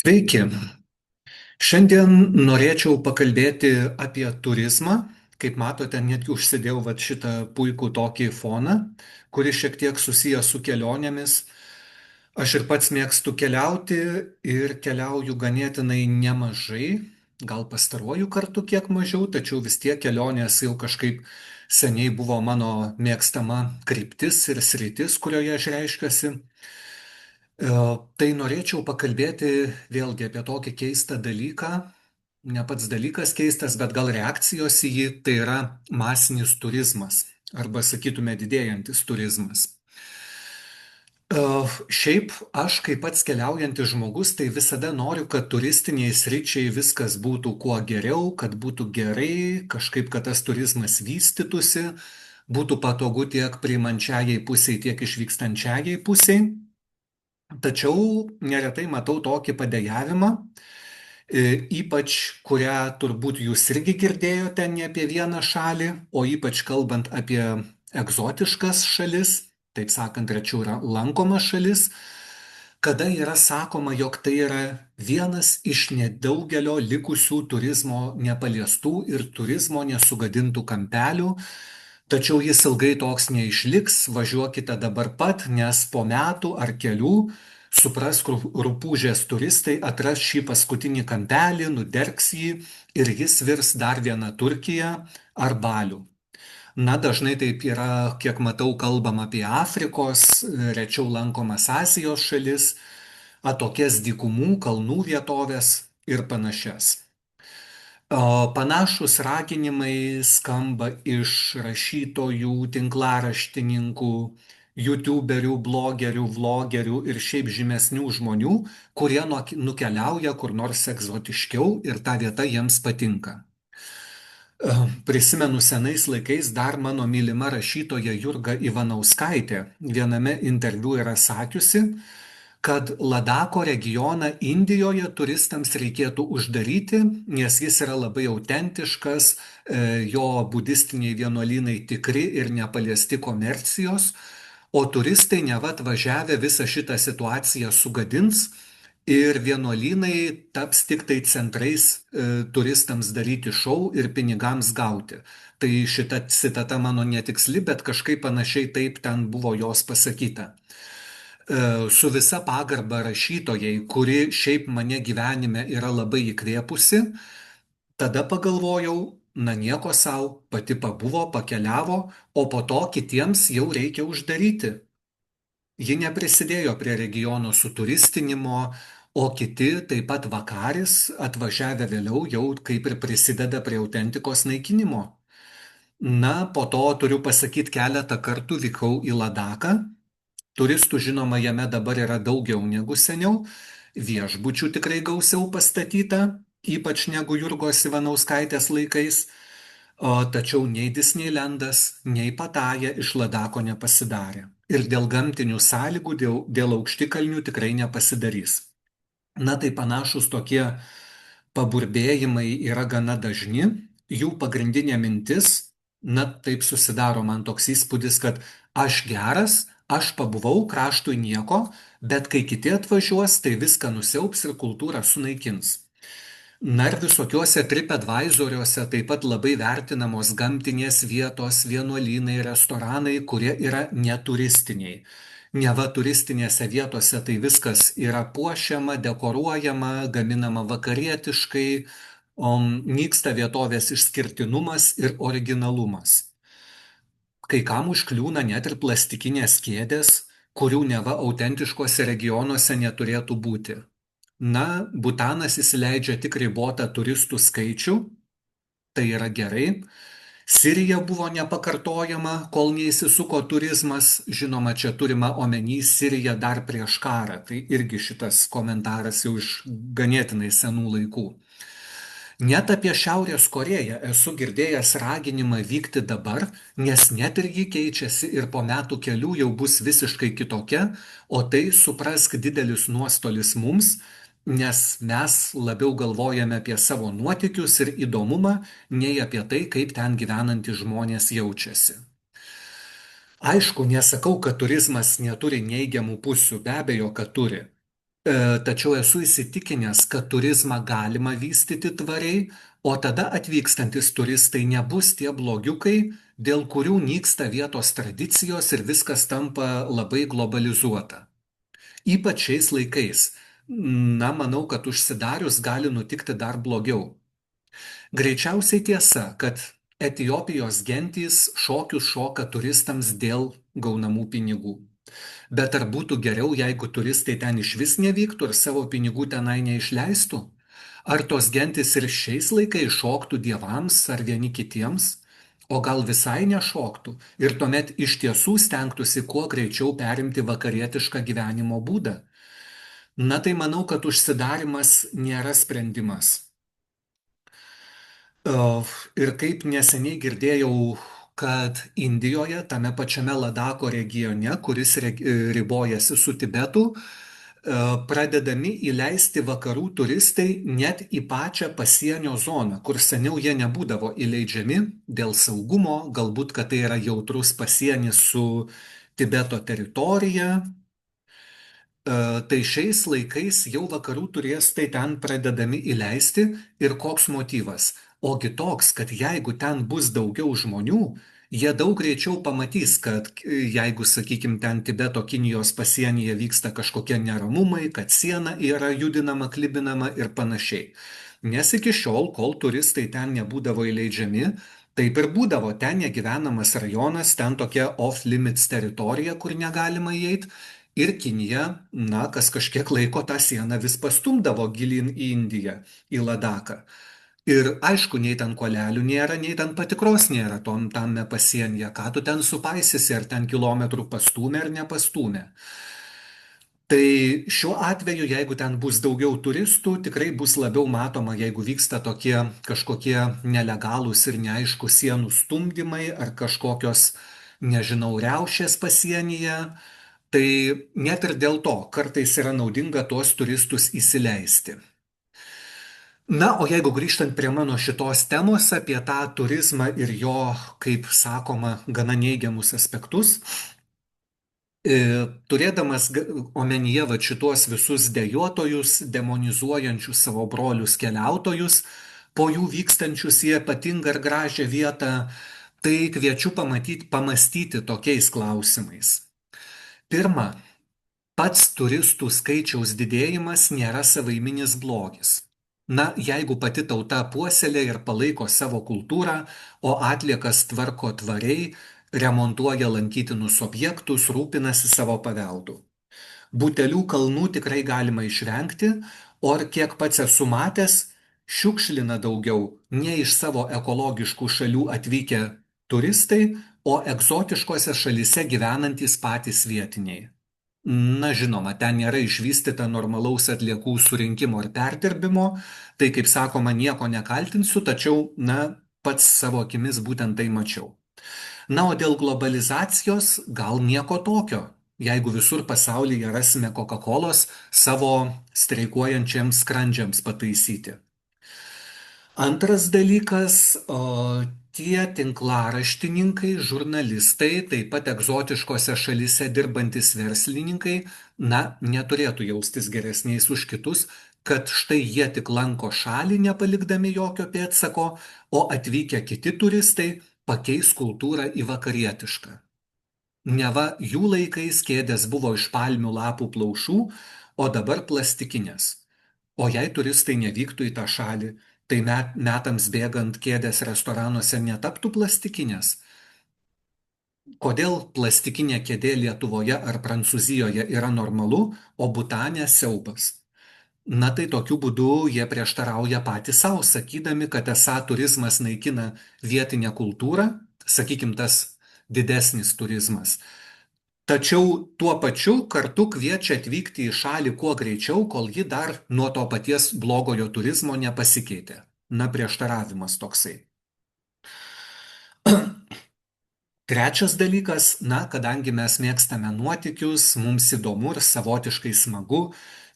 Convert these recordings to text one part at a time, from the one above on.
Sveiki. Šiandien norėčiau pakalbėti apie turizmą. Kaip matote, netgi užsidėjau vat šitą puikų tokį foną, kuris šiek tiek susijęs su kelionėmis. Aš ir pats mėgstu keliauti ir keliauju ganėtinai nemažai, gal pastaruoju kartu kiek mažiau, tačiau vis tiek kelionės jau kažkaip seniai buvo mano mėgstama kryptis ir sritis, kurioje aš reiškiuosi. Tai norėčiau pakalbėti vėlgi apie tokį keistą dalyką. Ne pats dalykas keistas, bet gal reakcijos į jį, tai yra masinis turizmas arba sakytume didėjantis turizmas. Šiaip aš kaip pats keliaujantis žmogus, tai visada noriu, kad turistiniai sričiai viskas būtų kuo geriau, kad būtų gerai, kažkaip, kad tas turizmas vystytųsi, būtų patogu tiek priimančiajai pusiai, tiek išvykstančiajai pusiai. Tačiau neretai matau tokį padėjavimą, ypač kurią turbūt jūs irgi girdėjote ne apie vieną šalį, o ypač kalbant apie egzotiškas šalis, taip sakant, rečiau yra lankoma šalis, kada yra sakoma, jog tai yra vienas iš nedaugelio likusių turizmo nepaliestų ir turizmo nesugadintų kampelių. Tačiau jis ilgai toks neišliks, važiuokite dabar pat, nes po metų ar kelių, suprask, rupūžės turistai atras šį paskutinį kampelį, nudergs jį ir jis virs dar viena Turkija ar Baliu. Na, dažnai taip yra, kiek matau, kalbam apie Afrikos, rečiau lankomas Azijos šalis, atokias dykumų, kalnų vietovės ir panašias. Panašūs raginimai skamba iš rašytojų, tinklaraštininkų, youtuberių, blogerių, vlogerių ir šiaip žymesnių žmonių, kurie nukeliauja kur nors egzotiškiau ir ta vieta jiems patinka. Prisimenu senais laikais dar mano mylima rašytoja Jurga Ivanauskaitė viename interviu yra sakiusi, kad Ladako regioną Indijoje turistams reikėtų uždaryti, nes jis yra labai autentiškas, jo budistiniai vienuolynai tikri ir nepaliesti komercijos, o turistai neva atvažiavę visą šitą situaciją sugadins ir vienuolynai taps tik tai centrais turistams daryti šou ir pinigams gauti. Tai šita citata mano netiksli, bet kažkaip panašiai taip ten buvo jos pasakyta. Su visa pagarba rašytojai, kuri šiaip mane gyvenime yra labai įkvėpusi, tada pagalvojau, na nieko sau, pati pabuvo, pakeliavo, o po to kitiems jau reikia uždaryti. Ji neprisidėjo prie regiono suturistinimo, o kiti taip pat vakaris atvažiavę vėliau jau kaip ir prisideda prie autentikos naikinimo. Na, po to turiu pasakyti, keletą kartų vykau į Ladaką. Turistų, žinoma, jame dabar yra daugiau negu seniau, viešbučių tikrai gausiau pastatyta, ypač negu Jurgos Ivanauskaitės laikais, tačiau nei Disneylandas, nei Pataja iš Ladako nepasidarė. Ir dėl gamtinių sąlygų, dėl aukštikalnių tikrai nepasidarys. Na tai panašus tokie paburbėjimai yra gana dažni, jų pagrindinė mintis, na taip susidaro man toks įspūdis, kad aš geras, aš pabuvau kraštui nieko, bet kai kiti atvažiuos, tai viską nusiaups ir kultūrą sunaikins. Na ir visokiuose TripAdvisoriuose taip pat labai vertinamos gamtinės vietos, vienuolynai, restoranai, kurie yra neturistiniai. Neva turistinėse vietose tai viskas yra puošiama, dekoruojama, gaminama vakarietiškai, o nyksta vietovės išskirtinumas ir originalumas. Kai kam užkliūna net ir plastikinės kėdės, kurių neva autentiškose regionuose neturėtų būti. Na, Butanas įsileidžia tik ribotą turistų skaičių, tai yra gerai. Sirija buvo nepakartojama, kol neįsisuko turizmas, žinoma, čia turima omeny Sirija dar prieš karą, tai irgi šitas komentaras jau iš ganėtinai senų laikų. Net apie Šiaurės Koreją esu girdėjęs raginimą vykti dabar, nes net ir ji keičiasi ir po metų kelių jau bus visiškai kitokia, o tai suprask didelis nuostolis mums, nes mes labiau galvojame apie savo nuotykius ir įdomumą, nei apie tai, kaip ten gyvenantys žmonės jaučiasi. Aišku, nesakau, kad turizmas neturi neigiamų pusių, be abejo, kad turi. Tačiau esu įsitikinęs, kad turizmą galima vystyti tvariai, o tada atvykstantis turistai nebus tie blogiukai, dėl kurių nyksta vietos tradicijos ir viskas tampa labai globalizuota. Ypač šiais laikais. Na, manau, kad užsidarius gali nutikti dar blogiau. Greičiausiai tiesa, kad Etiopijos gentys šokius šoka turistams dėl gaunamų pinigų. Bet ar būtų geriau, jeigu turistai ten iš vis nevyktų ir savo pinigų tenai neišleistų? Ar tos gentis ir šiais laikais šoktų dievams ar vieni kitiems? O gal visai nešoktų ir tuomet iš tiesų stengtųsi kuo greičiau perimti vakarietišką gyvenimo būdą? Na tai manau, kad užsidarimas nėra sprendimas. Ir kaip neseniai girdėjau, kad Indijoje, tame pačiame Ladako regione, kuris ribojasi su Tibetu, pradedami įleisti vakarų turistai net į pačią pasienio zoną, kur seniau jie nebūdavo įleidžiami dėl saugumo, galbūt, kad tai yra jautrus pasienis su Tibeto teritorija. Tai šiais laikais jau vakarų turistai ten pradedami įleisti ir koks motyvas? Ogi toks, kad jeigu ten bus daugiau žmonių, jie daug greičiau pamatys, kad jeigu, sakykime, ten Tibeto Kinijos pasienyje vyksta kažkokie neramumai, kad siena yra judinama, klibinama ir panašiai. Nes iki šiol, kol turistai ten nebūdavo įleidžiami, taip ir būdavo, ten negyvenamas rajonas, ten tokia off-limits teritorija, kur negalima įeiti. Ir Kinija, na, kas kažkiek laiko tą sieną vis pastumdavo gilin į Indiją, į Ladaką. Ir aišku, nei ten kolelių nėra, nei ten patikros nėra tame pasienyje. Ką tu ten supaisysi, ar ten kilometrų pastūmė ar nepastūmė. Tai šiuo atveju, jeigu ten bus daugiau turistų, tikrai bus labiau matoma, jeigu vyksta tokie kažkokie nelegalūs ir neaišku sienų stumdymai ar kažkokios, nežinau, riaušės pasienyje. Tai net ir dėl to kartais yra naudinga tuos turistus įsileisti. Na, o jeigu grįžtant prie mano šitos temos apie tą turizmą ir jo, kaip sakoma, gana neigiamus aspektus, turėdamas omenyje va šituos visus dejuotojus, demonizuojančius savo brolius keliautojus, po jų vykstančius į ypatingą ir gražią vietą, tai kviečiu pamastyti tokiais klausimais. Pirma, pats turistų skaičiaus didėjimas nėra savaiminis blogis. Na, jeigu pati tauta puoselė ir palaiko savo kultūrą, o atliekas tvarko tvariai, remontuoja lankytinus objektus, rūpinasi savo paveldu. Butelių kalnų tikrai galima išvengti, o ir kiek pats esu matęs, šiukšlina daugiau ne iš savo ekologiškų šalių atvykę turistai, o egzotiškose šalise gyvenantys patys vietiniai. Na, žinoma, ten nėra išvystyta normalaus atliekų surinkimo ir perdirbimo, tai, kaip sakoma, nieko nekaltinsiu, tačiau, na, pats savo akimis būtent tai mačiau. Na, o dėl globalizacijos gal nieko tokio, jeigu visur pasaulyje rasime Coca-Colos savo streikuojančiams skrandžiams pataisyti. Antras dalykas, tie tinklaraštininkai, žurnalistai, taip pat egzotiškose šalise dirbantis verslininkai, na, neturėtų jaustis geresniais už kitus, kad štai jie tik lanko šalį, nepalikdami jokio pėdsako, o atvykę kiti turistai pakeis kultūrą į vakarietišką. Neva jų laikais kėdės buvo iš palmių lapų plaušų, o dabar plastikinės. O jei turistai nevyktų į tą šalį, tai metams bėgant kėdės restoranuose netaptų plastikinės. Kodėl plastikinė kėdė Lietuvoje ar Prancūzijoje yra normalu, o Butane siaubas? Na tai tokiu būdu jie prieštarauja patys savo, sakydami, kad esą turizmas naikina vietinę kultūrą, sakykim, tas didesnis turizmas. Tačiau tuo pačiu kartu kviečia atvykti į šalį kuo greičiau, kol ji dar nuo to paties blogojo turizmo nepasikeitė. Na, prieštaravimas toksai. Trečias dalykas, na, kadangi mes mėgstame nuotykius, mums įdomu ir savotiškai smagu,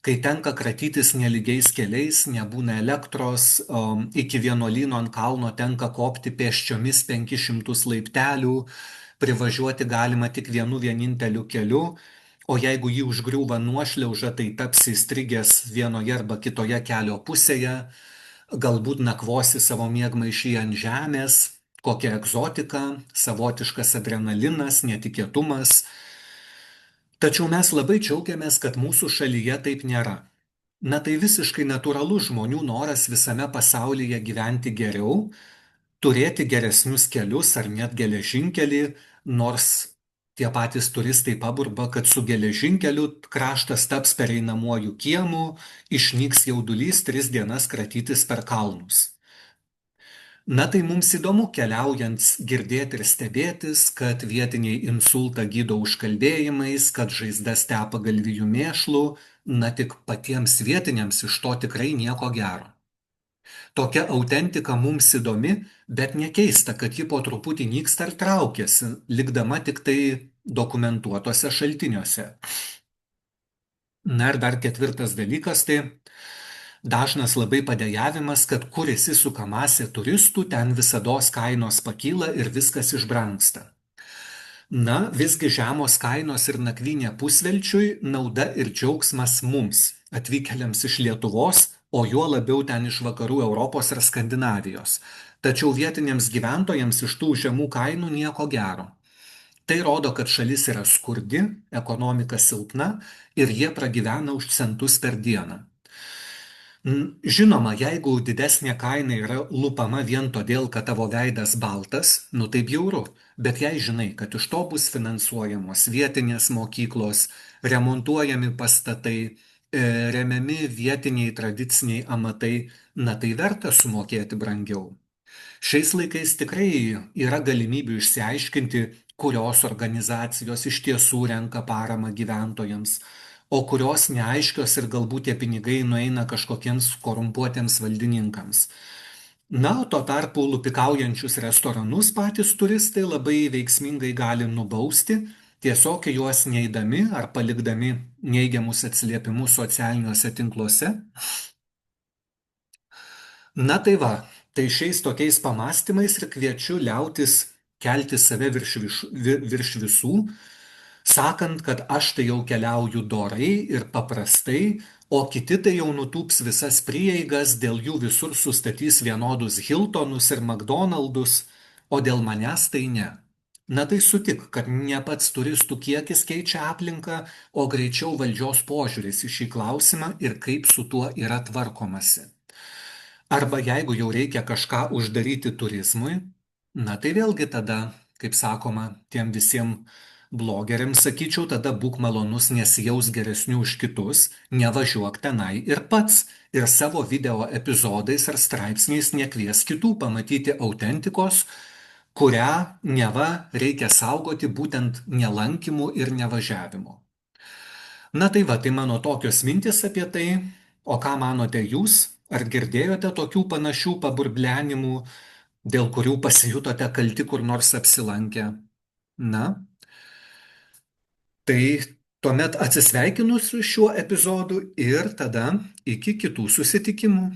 kai tenka kratytis nelygiais keliais, nebūna elektros, iki vienuolyno ant kalno tenka kopti pėsčiomis 500 laiptelių, privažiuoti galima tik vienu vieninteliu keliu, o jeigu jį užgriūva nuošliauža, tai tapsi įstrigęs vienoje arba kitoje kelio pusėje, galbūt nakvosi savo miegmaišyje ant žemės, kokia egzotika, savotiškas adrenalinas, netikėtumas. Tačiau mes labai džiaugiamės, kad mūsų šalyje taip nėra. Na tai visiškai natūralus žmonių noras visame pasaulyje gyventi geriau, turėti geresnius kelius ar net geležinkelį, nors tie patys turistai paburba, kad su geležinkeliu kraštas taps pereinamuoju kiemu, išnyks jaudulys 3 dienas kratytis per kalnus. Na tai mums įdomu keliaujant girdėti ir stebėtis, kad vietiniai insultą gydo užkalbėjimais, kad žaizdas tepa galvijų mėšlu, na tik patiems vietiniams iš to tikrai nieko gero. Tokia autentika mums įdomi, bet nekeista, kad ji po truputį nyksta ir traukiasi, likdama tik tai dokumentuotose šaltiniuose. Na ir dar ketvirtas dalykas, tai dažnas labai padėjavimas, kad kur įsisuka masė turistų, ten visados kainos pakyla ir viskas išbrangsta. Na, visgi žemos kainos ir nakvynė pusvelčiui nauda ir džiaugsmas mums, atvykėliams iš Lietuvos, o juo labiau ten iš vakarų Europos ir Skandinavijos. Tačiau vietiniams gyventojams iš tų žemų kainų nieko gero. Tai rodo, kad šalis yra skurdi, ekonomika silpna ir jie pragyvena už centus per dieną. Žinoma, jeigu didesnė kaina yra lupama vien todėl, kad tavo veidas baltas, nu tai bjauru, bet jei žinai, kad iš to bus finansuojamos vietinės mokyklos, remontuojami pastatai, remiami vietiniai tradiciniai amatai, na tai verta sumokėti brangiau. Šiais laikais tikrai yra galimybių išsiaiškinti, kurios organizacijos iš tiesų renka paramą gyventojams, o kurios neaiškios ir galbūt tie pinigai nueina kažkokiems korumpuotiems valdininkams. Na, o tuo tarpu lupikaujančius restoranus patys turistai labai veiksmingai gali nubausti, tiesiog į juos neįdami ar palikdami neigiamus atsiliepimus socialiniuose tinkluose. Na tai va, tai šiais tokiais pamastymais ir kviečiu liautis kelti save virš visų, sakant, kad aš tai jau keliauju dorai ir paprastai, o kiti tai jau nutūps visas prieigas, dėl jų visur sustatys vienodus Hiltonus ir McDonald's, o dėl manęs tai ne. Na tai sutik, kad ne pats turistų kiekis keičia aplinką, o greičiau valdžios požiūris į šį klausimą ir kaip su tuo yra tvarkomasi. Arba jeigu jau reikia kažką uždaryti turizmui, na tai vėlgi tada, kaip sakoma, tiem visiems blogeriams sakyčiau, tada būk malonus, nesijaus geresnių už kitus, nevažiuok tenai ir pats, ir savo video epizodais ar straipsniais nekvies kitų pamatyti autentikos, kurią neva reikia saugoti būtent nelankimu ir nevažiavimu. Na tai va, tai mano tokios mintis apie tai, o ką manote jūs? Ar girdėjote tokių panašių paburblenimų, dėl kurių pasijutote kalti kur nors apsilankę? Na, tai tuomet atsisveikinu su šiuo epizodu ir tada iki kitų susitikimų.